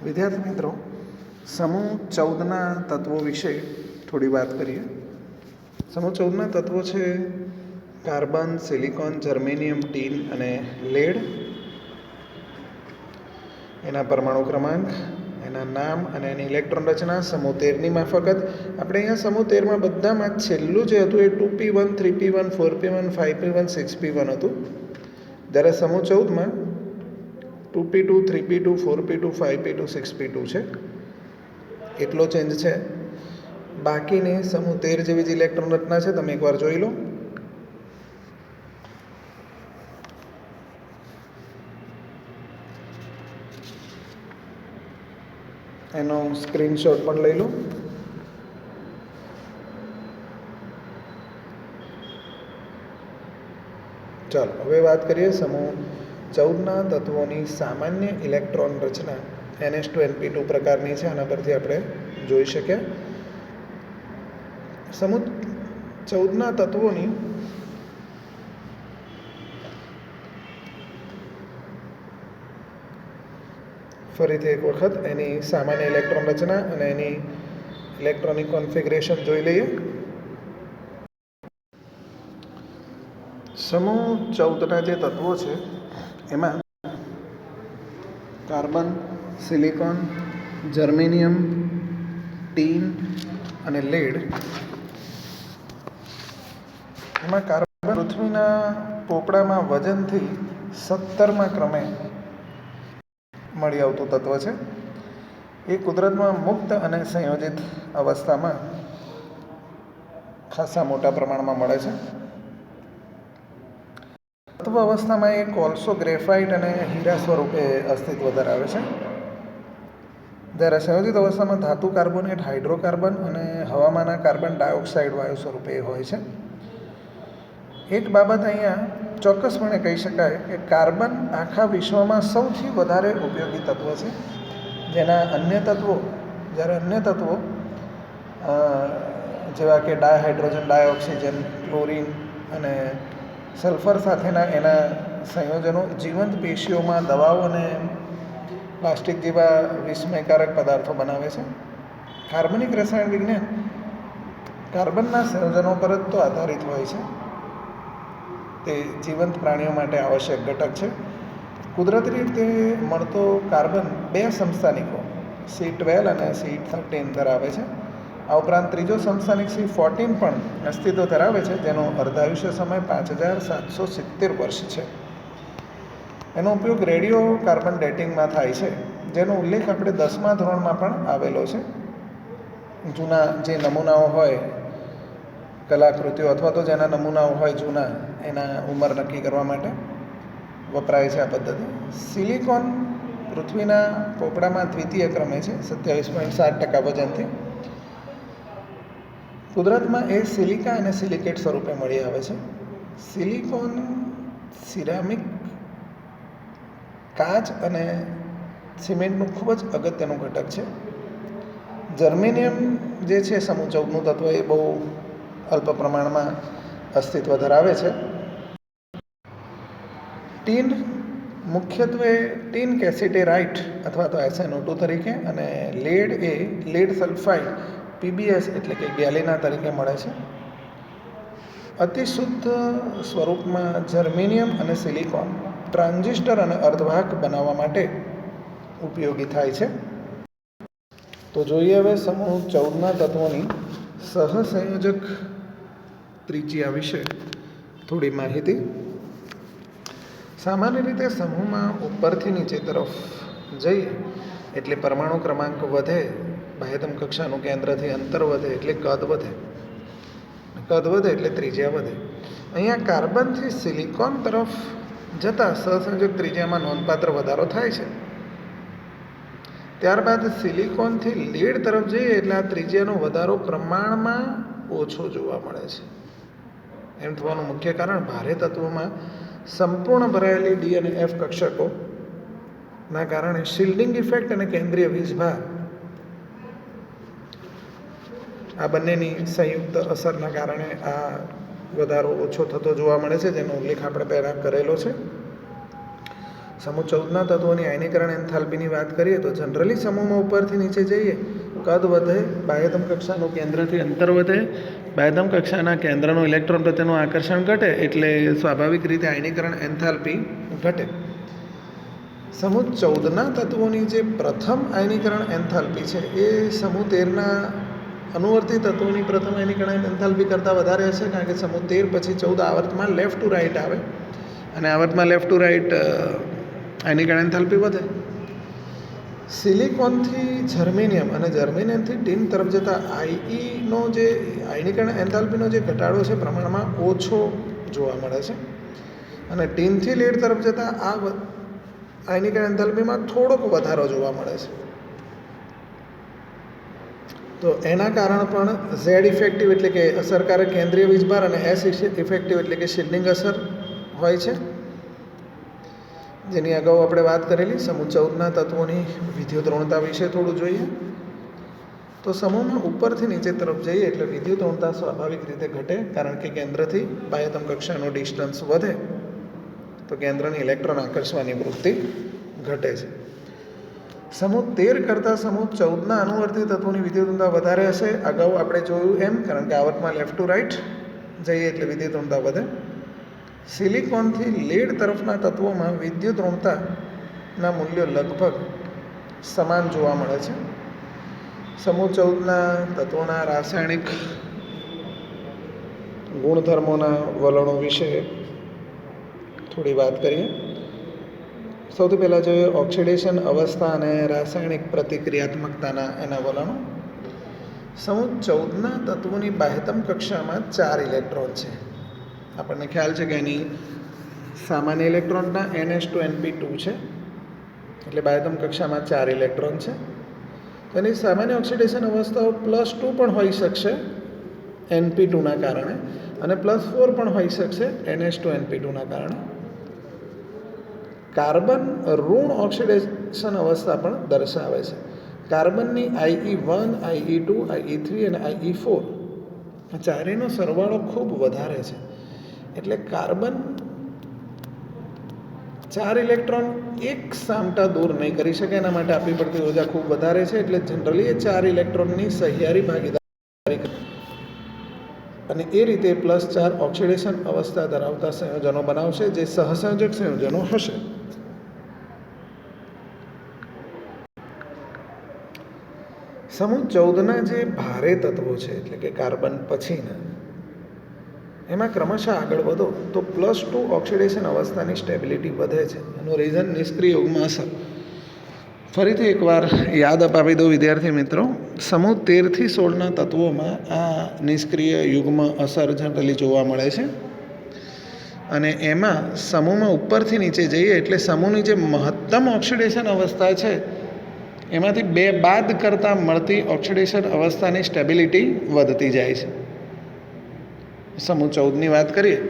વિદ્યાર્થી મિત્રો, સમૂહ 14ના તત્વો વિશે થોડી વાત કરીએ. સમૂહ 14ના તત્વો છે કાર્બન, સિલિકોન, જર્મેનિયમ, ટીન અને લેડ. એના પરમાણુ ક્રમાંક, એના નામ અને એની ઇલેક્ટ્રોન રચના. સમૂહ 13ની માફકત. આપણે અહીંયા સમૂહ 13માં બધામાં છેલ્લું જે હતું એ 2p1, 3p1, 4p1, 5p1, 6p1 હતું. જ્યારે સમૂહ 14માં 2p2, 3p2, 4p2, 5p2, 6p2 છે. એટલો ચેન્જ છે. બાકીની સમૂહ 13 જેવી જ ઇલેક્ટ્રોન રચના છે. તમે એકવાર જોઈ લો. એનો સ્ક્રીનશોટ પણ લઈ લો. ચાલો હવે વાત કરીએ સમૂહ 14ના તત્વોની સામાન્ય ઇલેક્ટ્રોન રચના. NH2np2 પ્રકારની છે. આના પરથી આપણે જોઈ શકીએ. સમૂહ 14ના તત્વોની ફરીથી એક વખત એની સામાન્ય ઇલેક્ટ્રોન રચના અને એની ઇલેક્ટ્રોનિક કોન્ફિગરેશન જોઈ લઈએ. સમૂહ 14ના જે તત્વો છે એમાં કાર્બન, સિલિકોન, જર્મેનિયમ, ટીન અને લેડ. એમાં કાર્બન પૃથ્વીના પોપડામાં વજનથી 17મા ક્રમે મળી આવતું તત્વ છે. એ કુદરતમાં મુક્ત અને સંયોજિત અવસ્થામાં ખાસા મોટા પ્રમાણમાં મળે છે. તત્વ અવસ્થામાં એ કોલસો, ગ્રેફાઇટ અને હીરા સ્વરૂપે અસ્તિત્વ ધરાવે છે. જ્યારે સંયોજિત અવસ્થામાં ધાતુ, કાર્બોનેટ, હાઇડ્રોકાર્બન અને હવામાંના કાર્બન ડાયોક્સાઇડ વાયુ સ્વરૂપે હોય છે. એક બાબત અહીંયા ચોક્કસપણે કહી શકાય કે કાર્બન આખા વિશ્વમાં સૌથી વધારે ઉપયોગી તત્વ છે. જ્યારે અન્ય તત્વો જેવા કે ડાયહાઇડ્રોજન ડાયોક્સિજન, ક્લોરિન અને સલ્ફર સાથેના એના સંયોજનો જીવંત પેશીઓમાં દવાઓ અને પ્લાસ્ટિક જેવા વિસ્મયકારક પદાર્થો બનાવે છે. કાર્બનિક રસાયણ વિજ્ઞાન કાર્બનના સંયોજનો પર જ તો આધારિત હોય છે. તે જીવંત પ્રાણીઓ માટે આવશ્યક ઘટક છે. કુદરતી રીતે મળતો કાર્બન 2 સમસ્થાનિકો C12 અને C13 ધરાવે છે. આ ઉપરાંત ત્રીજો સમસ્થાનિક C14 પણ અસ્તિત્વ ધરાવે છે, જેનો અર્ધાયુષ્ય સમય 5770 વર્ષ છે. એનો ઉપયોગ રેડિયો કાર્બન ડેટિંગમાં થાય છે, જેનો ઉલ્લેખ આપણે 10મા ધોરણમાં પણ આવેલો છે. જૂના જે નમૂનાઓ હોય, કલાકૃતિઓ અથવા તો જેના નમૂનાઓ હોય જૂના, એના ઉંમર નક્કી કરવા માટે વપરાય છે આ પદ્ધતિ. સિલિકોન પૃથ્વીના પોપડામાં દ્વિતીય ક્રમે છે, 27.7% વજનથી. કુદરતમાં એ સિલિકા અને સિલિકેટ સ્વરૂપે મળી આવે છે. સિલિકોન સિરામિક, કાચ અને સિમેન્ટનું ખૂબ જ અગત્યનું ઘટક છે. જર્મેનિયમ જે છે સમૂહ 14નું તત્વ, એ બહુ અલ્પ પ્રમાણમાં અસ્તિત્વ ધરાવે છે. ટીન મુખ્યત્વે ટીન કેસિટેરાઇટ અથવા તો SnO2 તરીકે, અને લેડ એ લેડ સલ્ફાઇડ PbS એટલે કે ગેલિના તરીકે મળે છે. અતિશુદ્ધ સ્વરૂપમાં જર્મેનિયમ અને સિલિકોન ટ્રાન્ઝિસ્ટર અને અર્ધવાહક બનાવવા માટે ઉપયોગી થાય છે. તો જોઈએ હવે સમૂહ 14ના તત્વોની સહસંયોજક ત્રિજ્યા વિશે થોડી માહિતી. સામાન્ય રીતે સમૂહમાં ઉપરથી નીચે તરફ જઈએ એટલે પરમાણુ ક્રમાંક વધે, બાહ્યતમ કક્ષાનું કેન્દ્રથી અંતર વધે એટલે કદ વધે. કદ વધે એટલે ત્રિજ્યા વધે. અહીંયા કાર્બનથી સિલિકોન તરફ જતાં સહસંયોજક ત્રિજ્યામાં નોંધપાત્ર વધારો થાય છે. ત્યારબાદ સિલિકોનથી લેડ તરફ જઈએ એટલે આ ત્રિજ્યાનો વધારો પ્રમાણમાં ઓછો જોવા મળે છે. એમ થવાનું મુખ્ય કારણ ભારે તત્વોમાં સંપૂર્ણ ભરાયેલી D અને F કક્ષકોના કારણે શિલ્ડિંગ ઇફેક્ટ અને કેન્દ્રીય વીજભાર, આ બંનેની સંયુક્ત અસરના કારણે આ વધારો ઓછો થતો જોવા મળે છે, જેનો ઉલ્લેખ આપણે પહેલાં કરેલો છે. સમૂહ 14ના તત્વોની આયનીકરણ એન્થાલ્પીની વાત કરીએ તો જનરલી સમૂહમાં ઉપરથી નીચે જઈએ, કદ વધે, બાહ્યતમ કક્ષાનું કેન્દ્રથી અંતર વધે, બાહ્યતમ કક્ષાના કેન્દ્રનું ઇલેક્ટ્રોન પ્રત્યેનું આકર્ષણ ઘટે, એટલે સ્વાભાવિક રીતે આયનીકરણ એન્થાલ્પી ઘટે. સમૂહ 14ના તત્વોની જે પ્રથમ આયનીકરણ એન્થાલ્પી છે એ સમૂહ 13ના અનુવર્તી તત્વોની પ્રથમ આયનીકરણ એન્થાલ્પી કરતાં વધારે હશે, કારણ કે સમૂહ 13 પછી 14 આવર્તમાં લેફ્ટ ટુ રાઇટ આવે અને આવર્તમાં લેફ્ટ ટુ રાઇટ આયનીકરણ એન્થાલ્પી વધે. સિલિકોનથી જર્મેનિયમ અને જર્મેનિયમથી ટીન તરફ જતા આઈઈનો જે આયનીકરણ એન્થાલ્પીનો જે ઘટાડો છે પ્રમાણમાં ઓછો જોવા મળે છે, અને ટીનથી લેડ તરફ જતા આ આયનીકરણ એન્થાલ્પીમાં થોડોક વધારો જોવા મળે છે. તો એના કારણ પણ ઝેડ ઇફેક્ટિવ એટલે કે અસરકારક કેન્દ્રીય વીજભાર અને એસ ઇફેક્ટિવ એટલે કે શિલ્ડિંગ અસર હોય છે, જેની અગાઉ આપણે વાત કરેલી. સમૂહ 14ના તત્વોની વિદ્યુત ઋણતા વિશે થોડું જોઈએ. તો સમૂહમાં ઉપરથી નીચે તરફ જઈએ એટલે વિદ્યુત ઋણતા સ્વાભાવિક રીતે ઘટે, કારણ કે કેન્દ્રથી બાહ્યતમ કક્ષાનું ડિસ્ટન્સ વધે તો કેન્દ્રની ઇલેક્ટ્રોન આકર્ષવાની વૃત્તિ ઘટે છે. સમૂહ 13 કરતાં સમૂહ 14ના અનુવર્તી તત્વોની વિદ્યુત ઋણતા વધારે હશે, અગાઉ આપણે જોયું એમ, કારણ કે આવર્તમાં લેફ્ટ ટુ રાઇટ જઈએ એટલે વિદ્યુત ઋણતા વધે. સિલિકોનથી લેડ તરફના તત્વોમાં વિદ્યુત ઋણતાના મૂલ્યો લગભગ સમાન જોવા મળે છે. સમૂહ 14ના તત્વોના રાસાયણિક ગુણધર્મોના વલણો વિશે થોડી વાત કરીએ. સૌથી પહેલાં જોઈએ ઓક્સિડેશન અવસ્થા અને રાસાયણિક પ્રતિક્રિયાત્મકતાના એના વલણો. સમૂહ 14ના તત્વોની બાહ્યતમ કક્ષામાં 4 ઇલેક્ટ્રોન છે. આપણને ખ્યાલ છે કે એની સામાન્ય ઇલેક્ટ્રોનના NH2NP2 છે, એટલે બાહ્યતમ કક્ષામાં 4 ઇલેક્ટ્રોન છે. તેની સામાન્ય ઓક્સિડેશન અવસ્થાઓ +2 પણ હોઈ શકશે NP2ના કારણે, અને +4 પણ હોઈ શકશે NH2NP2ના કારણે. કાર્બન ઋણ ઓક્સિડેશન અવસ્થા પણ દર્શાવે છે. કાર્બનની IE1, IE2, IE3 અને IE4 આ ચારેયનો સરવાળો ખૂબ વધારે છે, એટલે કાર્બન 4 ઇલેક્ટ્રોન એક સામટા દૂર નહીં કરી શકે, એના માટે આપવી પડતી ઊર્જા ખૂબ વધારે છે, એટલે જનરલી એ 4 ઇલેક્ટ્રોનની સહિયારી ભાગીદારી કરે અને એ રીતે +4 ઓક્સિડેશન અવસ્થા ધરાવતા સંયોજનો બનાવશે, જે સહસંયોજક સંયોજનો હશે. સમૂહ 14ના જે ભારે તત્વો છે એટલે કે કાર્બન પછીના, એમાં ક્રમશઃ આગળ વધો તો +2 ઓક્સિડેશન અવસ્થાની સ્ટેબિલિટી વધે છે. એનું રીઝન નિષ્ક્રિય યુગ્મ અસર. ફરીથી એકવાર યાદ અપાવી દો વિદ્યાર્થી મિત્રો, સમૂહ 13થી 16ના તત્વોમાં આ નિષ્ક્રિય યુગ્મ અસર જનરલી જોવા મળે છે, અને એમાં સમૂહમાં ઉપરથી નીચે જઈએ એટલે સમૂહની જે મહત્તમ ઓક્સિડેશન અવસ્થા છે એમાંથી 2 બાદ કરતાં મળતી ઓક્સિડેશન અવસ્થાની સ્ટેબિલિટી વધતી જાય છે. સમૂહ 14ની વાત કરીએ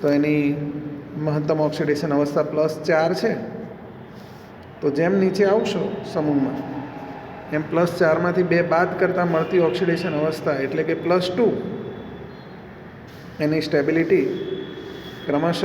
તો એની મહત્તમ ઓક્સિડેશન અવસ્થા +4 છે, તો જેમ નીચે આવશો સમૂહમાં એમ +4માંથી 2 બાદ કરતાં મળતી ઓક્સિડેશન અવસ્થા એટલે કે +2, એની સ્ટેબિલિટી ક્રમશઃ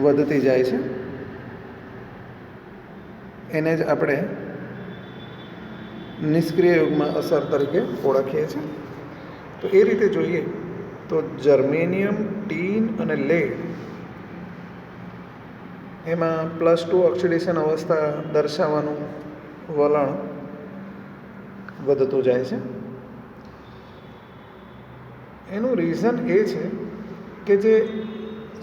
વધતી જાય છે. એને જ આપણે નિષ્ક્રિય યુગ્મ અસર તરીકે ઓળખીએ છીએ. તો એ રીતે જોઈએ તો જર્મેનિયમ, ટીન અને લેડ એમાં +2 ઓક્સિડેશન અવસ્થા દર્શાવવાનું વલણ વધતું જાય છે. એનું રીઝન એ છે કે જે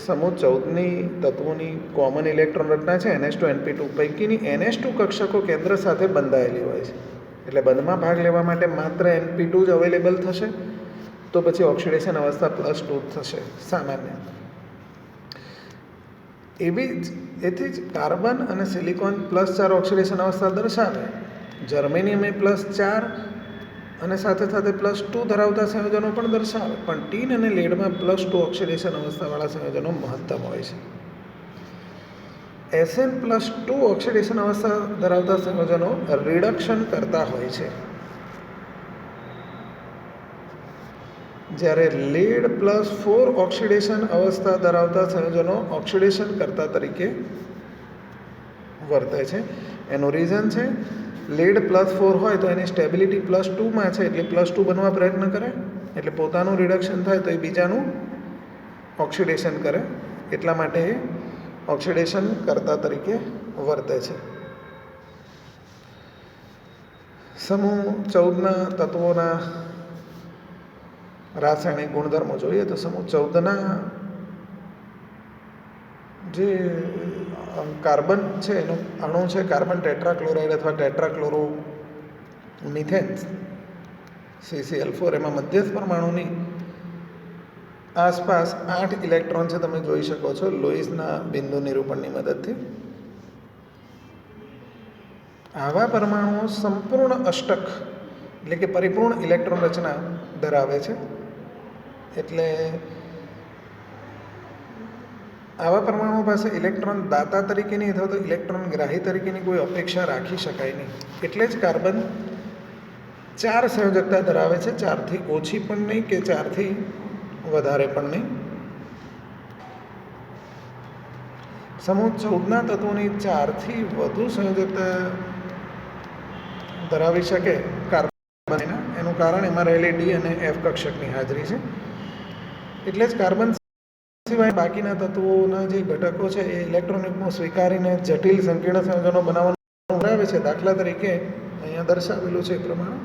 સમૂહ 14ની તત્વોની કોમન ઇલેક્ટ્રોન રચના છે NH2NP2 પૈકીની NH2 કક્ષકો કેન્દ્ર સાથે બંધાયેલી હોય છે, એટલે બંધમાં ભાગ લેવા માટે માત્ર NP2 જ અવેલેબલ થશે, તો પછી ઓક્સિડેશન અવસ્થા +2 થશે સામાન્ય. એથી જ કાર્બન અને સિલિકોન +4 ઓક્સિડેશન અવસ્થા દર્શાવે, જર્મેનિયમ એ +4 અને સાથે સાથે +2 ધરાવતા સંયોજનો પણ દર્શાવે, પણ ટીન અને લેડમાં +2 ઓક્સિડેશન અવસ્થાવાળા સંયોજનો મહત્તમ હોય છે. Sn+2 ઓક્સિડેશન અવસ્થા ધરાવતા સંયોજનો રિડક્શન કરતા હોય છે. જ્યારે લીડ પ્લસ 4 ઓક્સિડેશન અવસ્થા ધરાવતા સંયોજનો ઓક્સિડેશન કરતા તરીકે વર્તે છે. એનું રીઝન છે લીડ પ્લસ 4 હોય તો એની સ્ટેબિલિટી +2 છે, એટલે +2 બનવા પ્રયત્ન કરે, એટલે પોતાનું રિડક્શન થાય તો એ બીજાનું ઓક્સિડેશન કરે, એટલા માટે એ ઓક્સિડેશન કરતા તરીકે વર્તે છે. સમૂહ 14ના તત્વોના રાસાયણિક ગુણધર્મો જોઈએ તો સમૂહ 14ના જે કાર્બન છે એનો અણુ છે કાર્બન ટેટ્રાક્લોરાઇડ અથવા ટેટ્રાક્લોરો મિથેન CCl4. એમાં મધ્યસ્થ પરમાણુની આસપાસ 8 ઇલેક્ટ્રોન છે, તમે જોઈ શકો છો લોઇસના બિંદુ નિરૂપણની મદદથી. આવા પરમાણુઓ સંપૂર્ણ અષ્ટક એટલે કે પરિપૂર્ણ ઇલેક્ટ્રોન રચના ધરાવે છે, એટલે આવા પરમાણુઓ પાસે ઇલેક્ટ્રોન દાતા તરીકેની અથવા તો ઇલેક્ટ્રોન ગ્રાહી તરીકેની કોઈ અપેક્ષા રાખી શકાય નહીં. એટલે જ કાર્બન 4 સંયોજકતા ધરાવે છે, 4થી ઓછી પણ નહીં કે 4થી વધારે પણ નહીં. સમૂહ 14ના તત્વોની 4થી વધુ સંયોજકતા ધરાવી શકે કાર્બન, એનું કારણ એમાં રહેલી D અને F કક્ષકની હાજરી છે. એટલે જ કાર્બન સિવાય બાકીના તત્વોના જે ઘટકો છે એ ઇલેક્ટ્રોન યુગ્મો સ્વીકારીને જટિલ સંકીર્ણ સંયોજનો બનાવવાનું ધરાવે છે. દાખલા તરીકે અહીંયા દર્શાવેલું છે એ પ્રમાણે,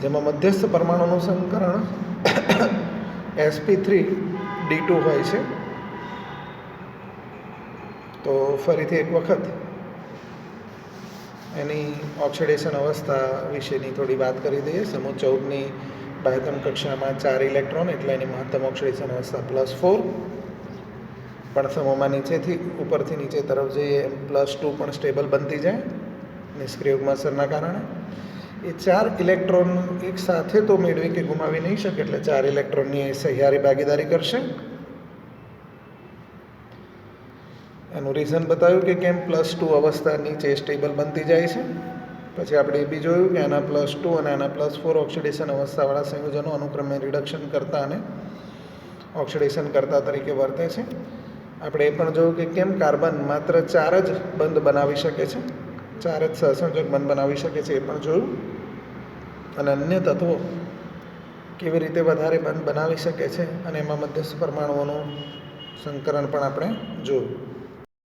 જેમાં મધ્યસ્થ પરમાણુનું સંકરણ sp3d2 હોય છે. તો ફરીથી એક વખત એની ઓક્સિડેશન અવસ્થા વિશેની થોડી વાત કરી દઈએ. સમૂહ 14ની બાહ્યતમ કક્ષામાં 4 ઇલેક્ટ્રોન એટલે એની મહત્તમ ઓક્સિડેશન અવસ્થા +4, પણ સમૂહમાં નીચેથી ઉપરથી નીચે તરફ જઈએ એમ +2 પણ સ્ટેબલ બનતી જાય નિષ્ક્રિય યુગ્મ અસરના કારણે. એ 4 ઇલેક્ટ્રોન એક સાથે તો મેળવી કે ગુમાવી નહીં શકે, એટલે 4 ઇલેક્ટ્રોનની સહિયારી ભાગીદારી કરશે. એનું રીઝન બતાવ્યું કે કેમ +2 અવસ્થા નીચે સ્ટેબલ બનતી જાય છે. પછી આપણે એ બી જોયું કે આના +2 અને આના +4 ઓક્સિડેશન અવસ્થાવાળા સંયોજનો અનુક્રમે રિડક્શન કરતા અને ઓક્સિડેશન કરતા તરીકે વર્તે છે. આપણે એ પણ જોયું કે કેમ કાર્બન માત્ર 4 જ બંધ બનાવી શકે છે, 4 જ સહસંયોજક બંધ બનાવી શકે છે, એ પણ જોયું. અને અન્ય તત્વો કેવી રીતે વધારે બંધ બનાવી શકે છે અને એમાં મધ્યસ્થ પરમાણુઓનું સંકરણ પણ આપણે જોયું.